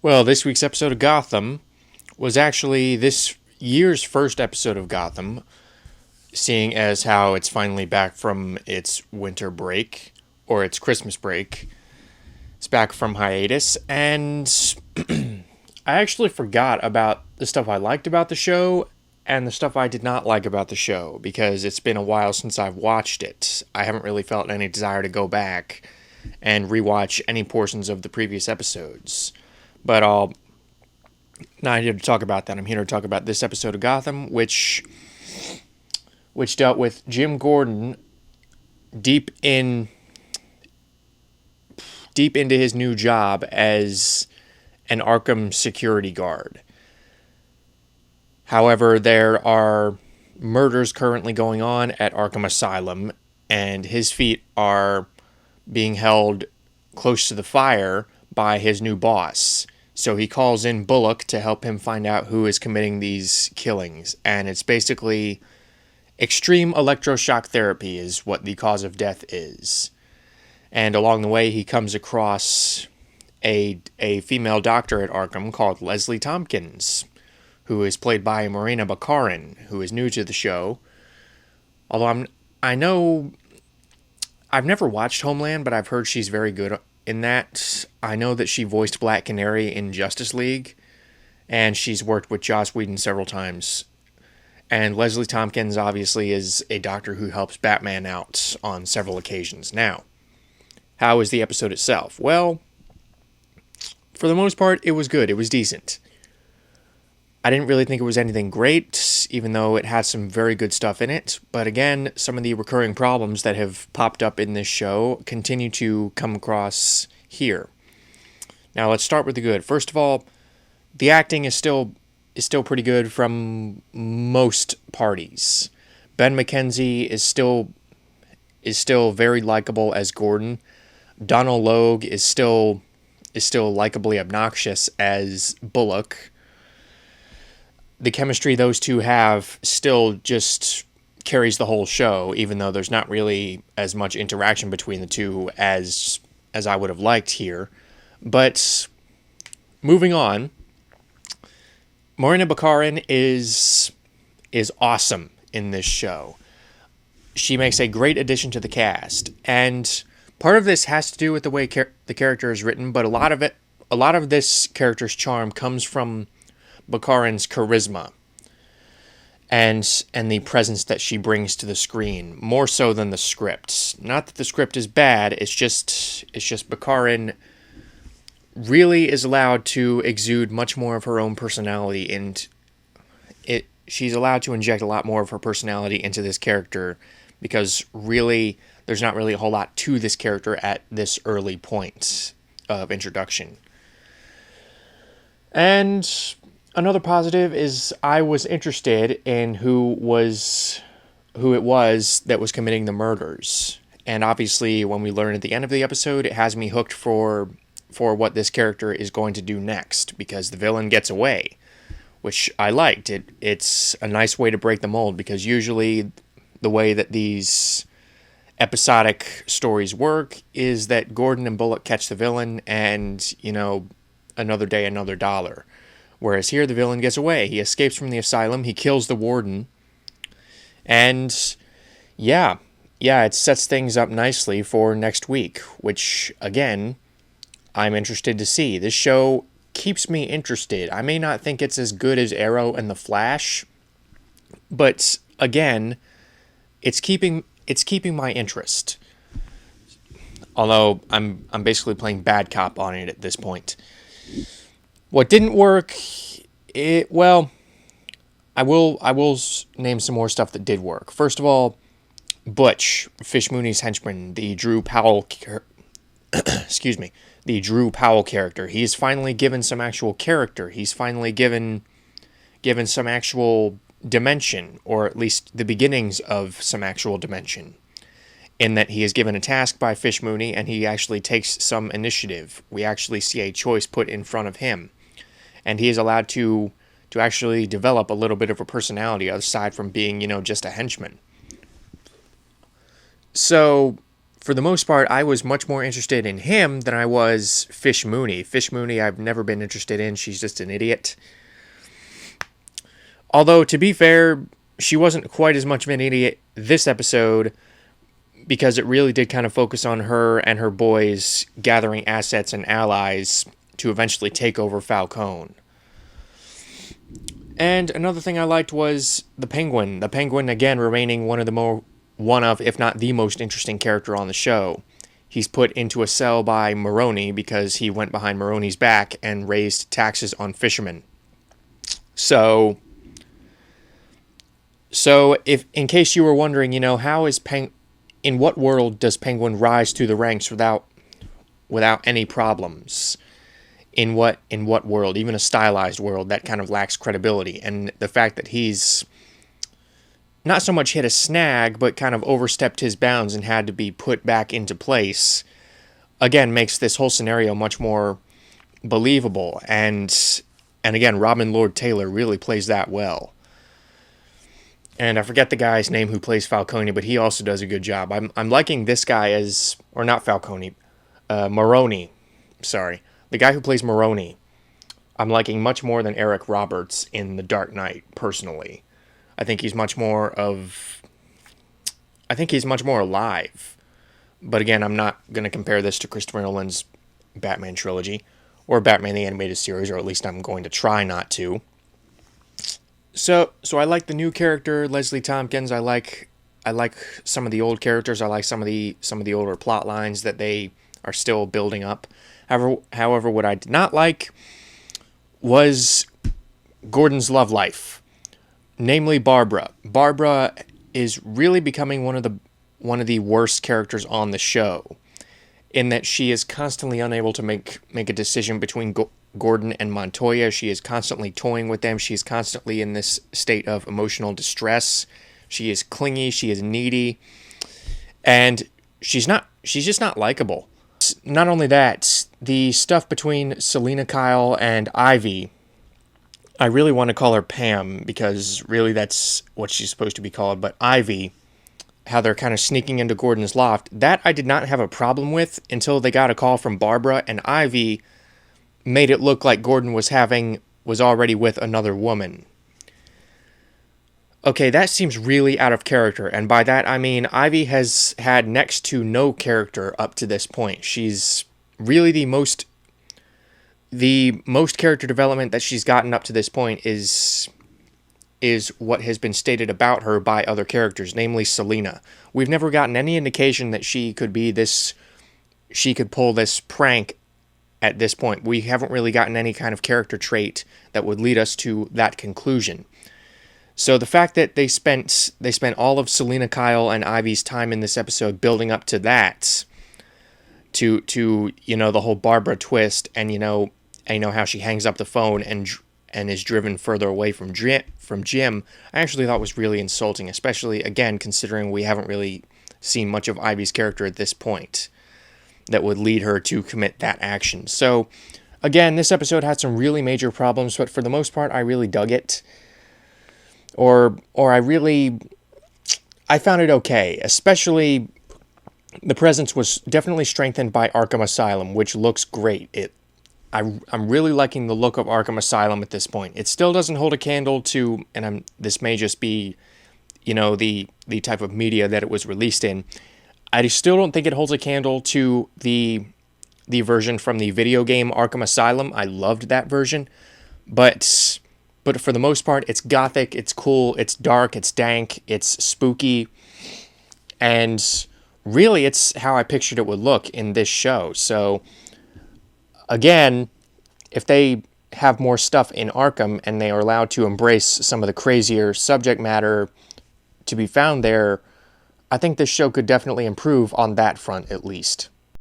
Well, this week's episode of Gotham was actually this year's first episode of Gotham, seeing as how it's finally back from its winter break, or its Christmas break. It's back from hiatus, and I actually forgot about the stuff I liked about the show and the stuff I did not like about the show because it's been a while since I've watched it. I haven't really felt any desire to go back and rewatch any portions of the previous episodes. But I'll not here to talk about that. I'm here to talk about this episode of Gotham, which dealt with Jim Gordon deep in deep into his new job as an Arkham security guard. However, there are murders currently going on at Arkham Asylum, and his feet are being held close to the fire by his new boss. So he calls in Bullock to help him find out who is committing these killings. And it's basically extreme electroshock therapy is what the cause of death is. And along the way, he comes across a female doctor at Arkham called Leslie Tompkins, who is played by Morena Baccarin, who is new to the show. Although I know I've never watched Homeland, but I've heard she's very good in that. I know that she voiced Black Canary in Justice League, and she's worked with Joss Whedon several times. And Leslie Tompkins obviously is a doctor who helps Batman out on several occasions. Now, how is the episode itself? Well, for the most part, it was good. It was decent. I didn't really think it was anything great, even though it had some very good stuff in it. But again, some of the recurring problems that have popped up in this show continue to come across here. Now, let's start with the good. First of all, the acting is still pretty good from most parties. Ben McKenzie is still very likable as Gordon. Donald Logue is still likably obnoxious as Bullock. The chemistry those two have still just carries the whole show, even though there's not really as much interaction between the two as I would have liked here. But moving on, Morena Baccarin is awesome in this show. She makes a great addition to the cast, and part of this has to do with the way the character is written, but a lot of this character's charm comes from Baccarin's charisma and the presence that she brings to the screen, more so than the script. Not that the script is bad, it's just Baccarin really is allowed to exude much more of her own personality, and she's allowed to inject a lot more of her personality into this character, because really there's not really a whole lot to this character at this early point of introduction. And another positive is I was interested in who it was that was committing the murders. And obviously, when we learn at the end of the episode, it has me hooked for what this character is going to do next, because the villain gets away, which I liked. It's a nice way to break the mold, because usually the way that these episodic stories work is that Gordon and Bullock catch the villain and, another day, another dollar. Whereas here, the villain gets away. He escapes from the asylum. He kills the warden. And, yeah, it sets things up nicely for next week, which, again, I'm interested to see. This show keeps me interested. I may not think it's as good as Arrow and The Flash, but, again, it's keeping my interest. Although, I'm basically playing bad cop on it at this point. What didn't work, I will name some more stuff that did work. First of all, Butch, Fish Mooney's henchman, the Drew Powell the Drew Powell character. He's finally given some actual character. He's finally given some actual dimension, or at least the beginnings of some actual dimension, in that he is given a task by Fish Mooney and he actually takes some initiative. We actually see a choice put in front of him, and he is allowed to actually develop a little bit of a personality aside from being, just a henchman. So for the most part, I was much more interested in him than I was Fish Mooney. Fish Mooney, I've never been interested in. She's just an idiot. Although, to be fair, she wasn't quite as much of an idiot this episode because it really did kind of focus on her and her boys gathering assets and allies to eventually take over Falcone. And another thing I liked was the Penguin. The Penguin, again, remaining one of, if not the most interesting character on the show. He's put into a cell by Maroni because he went behind Maroni's back and raised taxes on fishermen. So if, in case you were wondering, how is in what world does Penguin rise through the ranks without any problems? In what world, even a stylized world, that kind of lacks credibility? And the fact that he's not so much hit a snag, but kind of overstepped his bounds and had to be put back into place, again, makes this whole scenario much more believable. And again, Robin Lord Taylor really plays that well. And I forget the guy's name who plays Falcone, but he also does a good job. I'm liking this guy as, or not Falcone, Maroni. Sorry. The guy who plays Maroni, I'm liking much more than Eric Roberts in The Dark Knight, personally. I think he's much more alive. But again, I'm not going to compare this to Christopher Nolan's Batman trilogy, or Batman the Animated Series, or at least I'm going to try not to. So I like the new character, Leslie Tompkins. I like some of the old characters. I like some of the older plot lines that they are still building up. However, what I did not like was Gordon's love life, namely Barbara. Barbara is really becoming one of the worst characters on the show, in that she is constantly unable to make a decision between Gordon and Montoya. She is constantly toying with them. She is constantly in this state of emotional distress. She is clingy. She is needy, and she's just not likable. Not only that, the stuff between Selina Kyle and Ivy, I really want to call her Pam because really that's what she's supposed to be called, but Ivy, how they're kind of sneaking into Gordon's loft, that I did not have a problem with until they got a call from Barbara, and Ivy made it look like Gordon was already with another woman. Okay, that seems really out of character, and by that I mean Ivy has had next to no character up to this point. She's really the most character development that she's gotten up to this point is what has been stated about her by other characters, namely Selina. We've never gotten any indication that she could pull this prank at this point. We haven't really gotten any kind of character trait that would lead us to that conclusion. So the fact that they spent all of Selina Kyle and Ivy's time in this episode building up to that, to the whole Barbara twist, and how she hangs up the phone and is driven further away from Jim, I actually thought was really insulting, especially again considering we haven't really seen much of Ivy's character at this point that would lead her to commit that action. So again, this episode had some really major problems, but for the most part, I really dug it. Or I found it okay. Especially, the presence was definitely strengthened by Arkham Asylum, which looks great. I'm really liking the look of Arkham Asylum at this point. It still doesn't hold a candle to, and this may just be, the type of media that it was released in. I still don't think it holds a candle to the version from the video game Arkham Asylum. I loved that version, but for the most part, it's gothic, it's cool, it's dark, it's dank, it's spooky, and really it's how I pictured it would look in this show. So again, if they have more stuff in Arkham and they are allowed to embrace some of the crazier subject matter to be found there, I think this show could definitely improve on that front at least.